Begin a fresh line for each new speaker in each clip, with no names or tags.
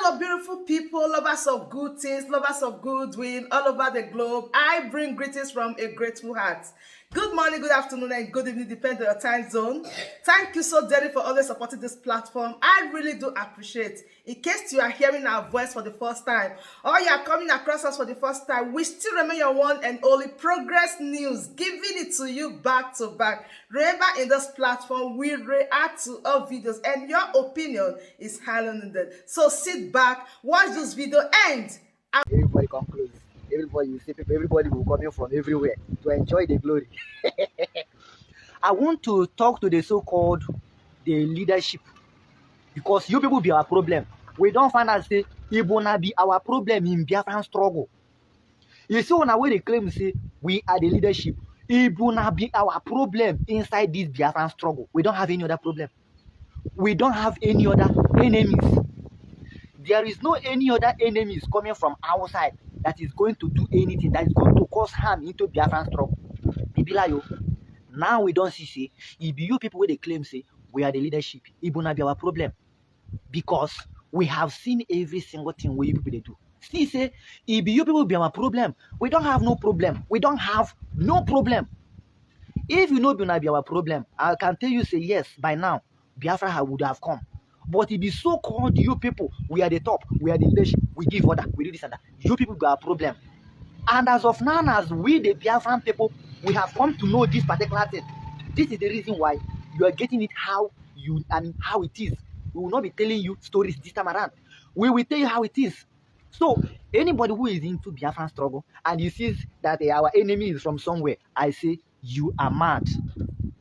Hello, beautiful people, lovers of good things, lovers of goodwill all over the globe. I bring greetings from a grateful heart. Good morning, good afternoon, and good evening, depending on your time zone. Thank you so dearly for always supporting this platform. I really do appreciate. In case you are hearing our voice for the first time, or you are coming across us for the first time, we still remain your one and only Progress News, giving it to you back to back. Remember, in this platform, we react to all videos, and your opinion is highly needed. So sit back, watch this video, and
Everybody come close. Everybody, you see people, everybody will come in from everywhere to enjoy the glory. I want to talk to the so-called the leadership because you people be our problem. We don't find out say Ibona be our problem in Biafran struggle. You see when they claim say we are the leadership, Ibona be our problem inside this Biafran struggle. We don't have any other problem. We don't have any other enemies. There is no any other enemies coming from outside that is going to do anything, that is going to cause harm into Biafran struggle. Ibilayo. Now we don't see, if you people where they claim say we are the leadership, it will not be our problem. Because we have seen every single thing we people they do. See, say, if you people be our problem, we don't have no problem. We don't have no problem. If you know it will not be our problem, I can tell you say yes, by now, Biafra would have come. But it is so called you people, we are the top, we are the leadership, we give order, we do this and that. You people got a problem. And as of now, as we the Biafran people, we have come to know this particular thing. This is the reason why you are getting it how how it is. We will not be telling you stories this time around. We will tell you how it is. So anybody who is into Biafran struggle and you see that our enemy is from somewhere, I say you are mad.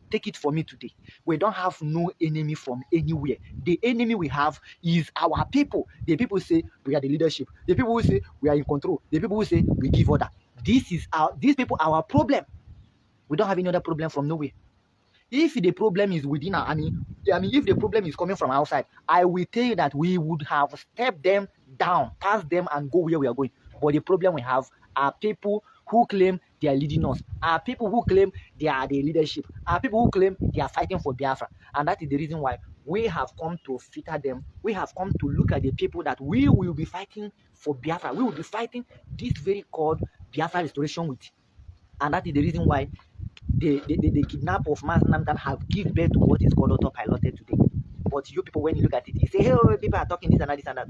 Take it for me today. We don't have no enemy from anywhere. The enemy we have is our people. The people say we are the leadership. The people who say we are in control. The people who say we give order. These people are our problem. We don't have any other problem from nowhere. If the problem is within our, if the problem is coming from outside, I will tell you that we would have stepped them down, passed them, and go where we are going. But the problem we have are people who claim they are leading us, are people who claim they are the leadership, are people who claim they are fighting for Biafra. And that is the reason why we have come to filter them. We have come to look at the people that we will be fighting for Biafra. We will be fighting this very called Biafra restoration with. And that is the reason why the kidnap of Mass Namdan have given birth to what is called Autopilot today. But you people, when you look at it, you say, hey, people are talking this and that, this and that.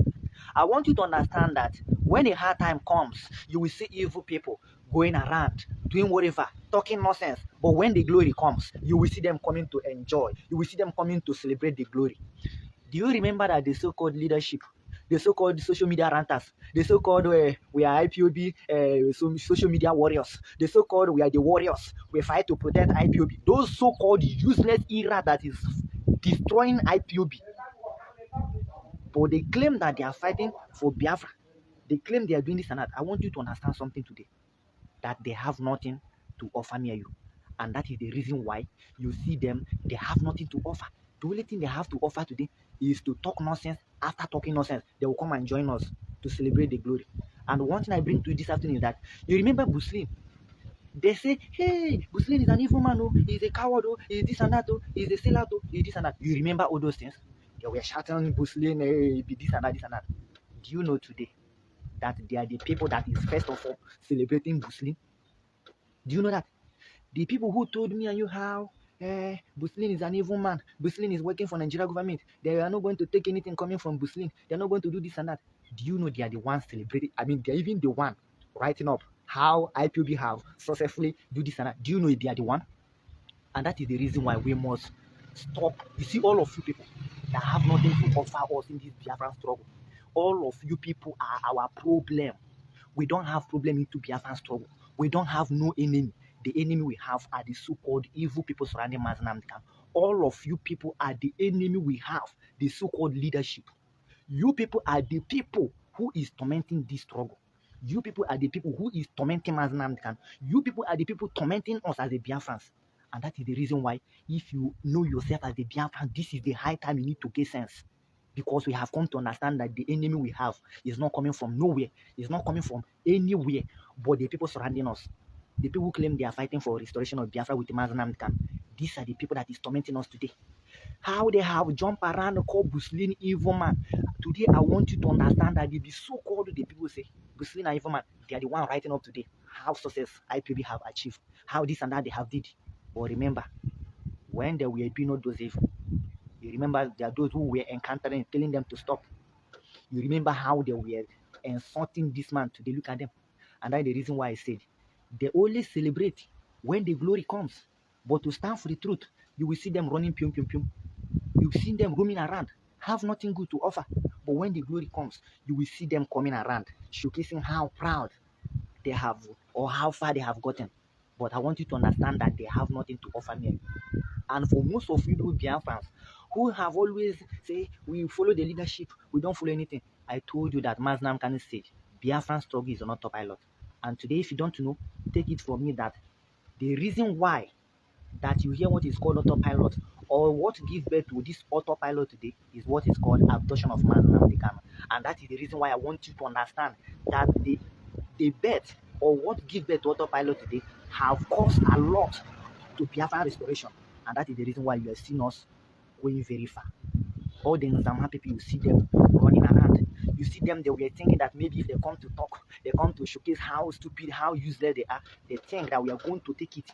I want you to understand that when a hard time comes, you will see evil people going around, doing whatever, talking nonsense. But when the glory comes, you will see them coming to enjoy. You will see them coming to celebrate the glory. Do you remember that the so-called leadership, the so-called social media ranters, the so-called we are IPOB, social media warriors, the so-called we are the warriors, we fight to protect IPOB, those so-called useless era that is destroying IPOB. But they claim that they are fighting for Biafra. They claim they are doing this and that. I want you to understand something today, that they have nothing to offer near you. And that is the reason why you see them, they have nothing to offer. The only thing they have to offer today is to talk nonsense. After talking nonsense, they will come and join us to celebrate the glory. And one thing I bring to you this afternoon is that you remember Buslin. They say, hey, Buslin is an evil man, oh, he's a coward, oh, he's this and that, oh, he's a sailor, oh, he's this and that. You remember all those things? They were shouting Buslin, hey, be this and that, this and that. Do you know today that they are the people that is first of all celebrating Buslin? Do you know that? The people who told me and you how Buslin is an evil man, Buslin is working for Nigeria government, they are not going to take anything coming from Buslin, they are not going to do this and that. Do you know they are the ones celebrating? I mean, they're even the one writing up how IPOB have successfully do this and that. Do you know they are the one? And that is the reason why we must stop. You see, all of you people that have nothing to offer us in this Biafran struggle, all of you people are our problem. We don't have problem into Biafran struggle. We don't have no enemy. The enemy we have are the so-called evil people surrounding Maznam camp. All of you people are the enemy we have, the so-called leadership. You people are the people who is tormenting this struggle. You people are the people who is tormenting Maznam camp. You people are the people tormenting us as the Biafrans. And that is the reason why, if you know yourself as the Biafran, this is the high time you need to get sense. Because we have come to understand that the enemy we have is not coming from nowhere. It's not coming from anywhere, but the people surrounding us. The people who claim they are fighting for restoration of Biafra with the Maznam camp. These are the people that is tormenting us today. How they have jumped around and called Buslin evil man today I want you to understand that the so-called the people say, Busina and Informan, they are the one writing up today how success IPB have achieved, how this and that they have did. But remember, when they were doing all those evil, you remember there are those who were encountering, telling them to stop. You remember how they were insulting this man today. Look at them. And that's the reason why I said they only celebrate when the glory comes. But to stand for the truth, you will see them running pium pium pium. You will see them roaming around, have nothing good to offer. But when the glory comes, you will see them coming around, showcasing how proud they have or how far they have gotten. But I want you to understand that they have nothing to offer me. And for most of you Biafrans who have always say we follow the leadership, we don't follow anything. I told you that Maznam can say Biafran struggle is on autopilot. And today, if you don't know, take it from me that the reason why that you hear what is called autopilot or what gives birth to this autopilot today is what is called abduction of Maznam Dekano. And that is the reason why I want you to understand that the birth or what gives birth to autopilot today have caused a lot to Biafran restoration. And that is the reason why you are seeing us going very far. All the Nzama people, you see them running around. You see them, they were thinking that maybe if they come to talk, they come to showcase how stupid, how useless they are, they think that we are going to take it.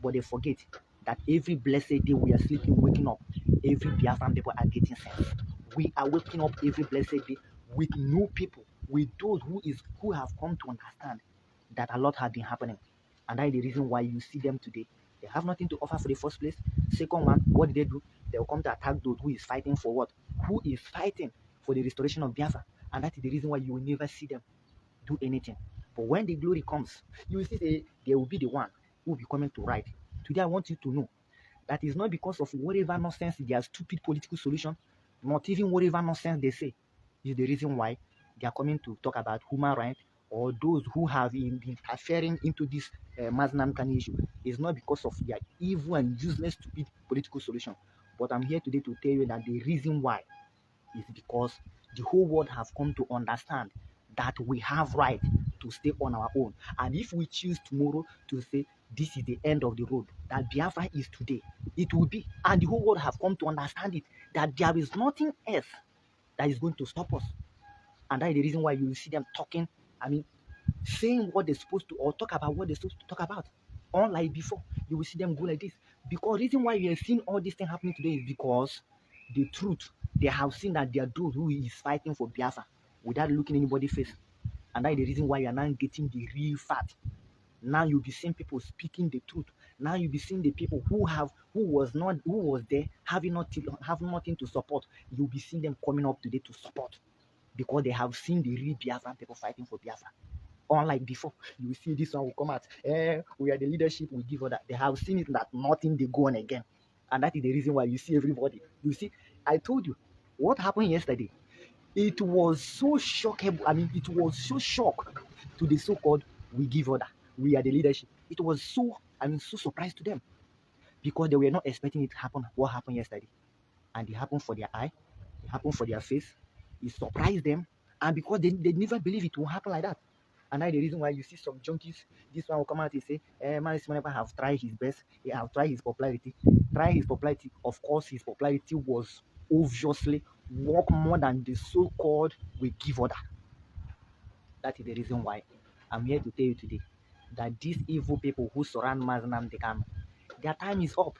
But they forget that every blessed day we are sleeping, waking up, every Biafran people are getting sense. We are waking up every blessed day with new people, with those who have come to understand that a lot has been happening. And that is the reason why you see them today. They have nothing to offer for the first place. Second one, what did they do? They will come to attack those who is fighting for what? Who is fighting for the restoration of Biafra. And that is the reason why you will never see them do anything. But when the glory comes, you will see they will be the one who will be coming to right. Today I want you to know that is not because of whatever nonsense, their stupid political solution, not even whatever nonsense they say, is the reason why they are coming to talk about human rights or those who have been interfering into this Maznam Kani issue. It's not because of their evil and useless stupid political solution. But I'm here today to tell you that the reason why is because the whole world have come to understand that we have right to stay on our own. And if we choose tomorrow to say this is the end of the road, that Biafra is today, it will be. And the whole world have come to understand it, that there is nothing else that is going to stop us. And that is the reason why you see them talking, saying what they're supposed to, or talk about what they're supposed to talk about. Unlike before, you will see them go like this. Because the reason why you have seen all this thing happening today is because the truth, they have seen that they are those who is fighting for Biafra without looking anybody's face. And that is the reason why you are now getting the real fact. Now you'll be seeing people speaking the truth. Now you'll be seeing the people who was there having nothing to support. You'll be seeing them coming up today to support because they have seen the real Biafran people fighting for Biafra. Unlike before, you will see this one will come out. We are the leadership, we give order. They have seen it that nothing they go on again. And that is the reason why you see everybody. You see, I told you what happened yesterday. It was so shocking. It was so shock to the so-called we give order. We are the leadership. It was so surprised to them because they were not expecting it to happen. What happened yesterday? And it happened for their eye. It happened for their face. It surprised them. And because they never believe it will happen like that. And that's the reason why you see some junkies, this one will come out and say, man, this man have tried his best. He have tried his popularity. Try his popularity. Of course, his popularity was obviously work more than the so-called we give order. That is the reason why I'm here to tell you today that these evil people who surround Maznam Dekano, their time is up.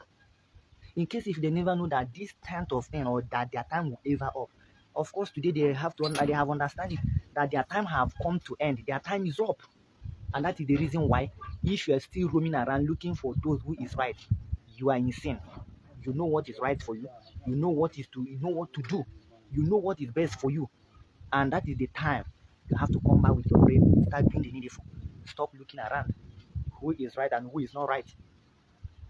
In case if they never know that this kind of thing or that their time will ever up, of course today they have understanding that their time have come to end. Their time is up. And that is the reason why if you are still roaming around looking for those who is right, you are insane. You know what is right for you. You know what to do. You know what is best for you. And that is the time you have to come back with your brain. Start doing the needful. Stop looking around who is right and who is not right.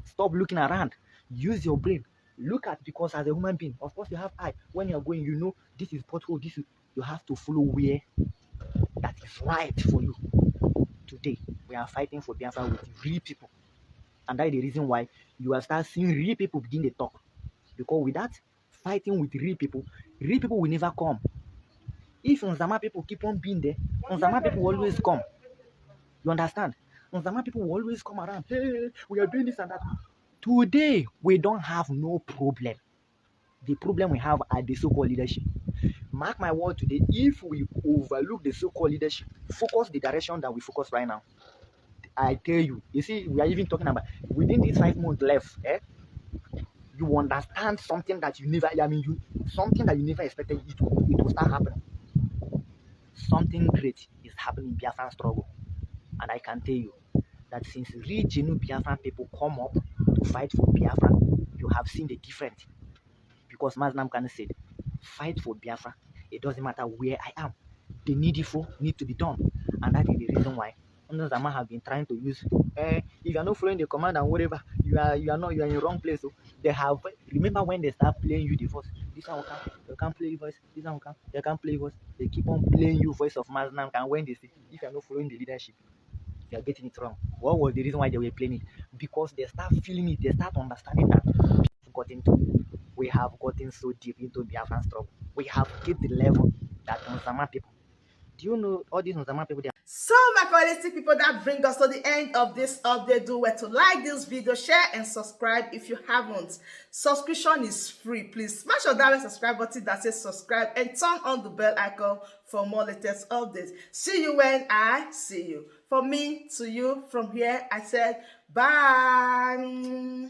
Stop looking around. Use your brain. Look at, because as a human being, of course you have eye. When you're going, you know this is pothole, you have to follow where that is right for you. Today, we are fighting for Biafra with real people. And that is the reason why you will start seeing real people begin to talk. Because without fighting with real people will never come. If Nzama people keep on being there, Nzama people will always come. You understand? Nzama people will always come around. Hey, we are doing this and that. Today, we don't have no problem. The problem we have are the so-called leadership. Mark my word today, if we overlook the so-called leadership, focus the direction that we focus right now, I tell you, you see, we are even talking about within these 5 months left, you understand something that you never, something that you never expected it will start happening. Something great is happening in Biafran struggle. And I can tell you that since regional Biafran people come up to fight for Biafra, you have seen the difference. Because Maznam Kanu said, fight for Biafra. It doesn't matter where I am. The needful need to be done. And that is the reason why Zama have been trying to use if you are not following the command and whatever, you are in the wrong place. So they have, remember when they start playing you the voice, this one will come, they can't play voice, this one will come, they can't play voice. They keep on playing you voice of Maznam, and when they say if you are not following the leadership, you are getting it wrong. What was the reason why they were playing it? Because they start feeling it, they start understanding that we have gotten so deep into Biafran struggle. We have hit the level that Nzama people. Do you know all these Nzama people?
So, my quality people, that bring us to the end of this update. Do well to like this video, share, and subscribe if you haven't. Subscription is free. Please smash on that subscribe button that says subscribe and turn on the bell icon for more latest updates. See you when I see you. From me to you, from here, I said bye.